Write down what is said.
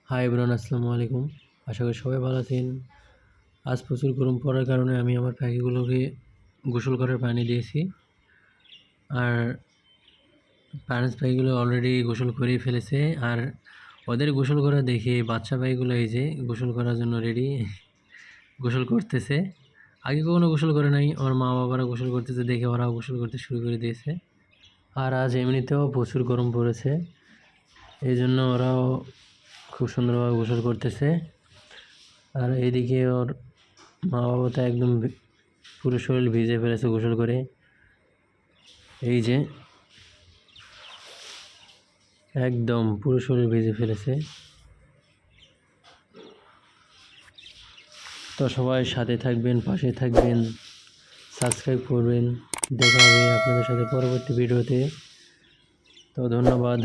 Hi everyone, আসসালামু আলাইকুম। আশা করি সবাই ভালো আছেন। আজ প্রচুর গরম পড়ার কারণে আমি আমার পাখিগুলোকে গোসল করার পানি দিয়েছি। আর প্যারেন্টস পাখিগুলো অলরেডি গোসল করেই ফেলেছে। আর ওদের গোসল করা দেখে বাচ্চা পাখিগুলো এই যে গোসল করার জন্য রেডি, গোসল করতেছে। আগে কখনো গোসল করে নাই, আমার মা বাবারা গোসল করতেছে দেখে ওরাও গোসল করতে শুরু করে দিয়েছে। আর আজ এমনিতেও প্রচুর গরম পড়েছে, এই জন্য ওরাও খুব সুন্দরভাবে গোসল করতেছে। আর এইদিকে ওর মা বাবা তো একদম পুরো শরীর ভিজে ফেলেছে গোসল করে। এই যে একদম পুরো শরীর ভিজে ফেলেছে। তো সবাই সাথে থাকবেন, পাশে থাকবেন, সাবস্ক্রাইব করবেন। দেখা হবে আপনাদের সাথে পরবর্তী ভিডিওতে। তো ধন্যবাদ।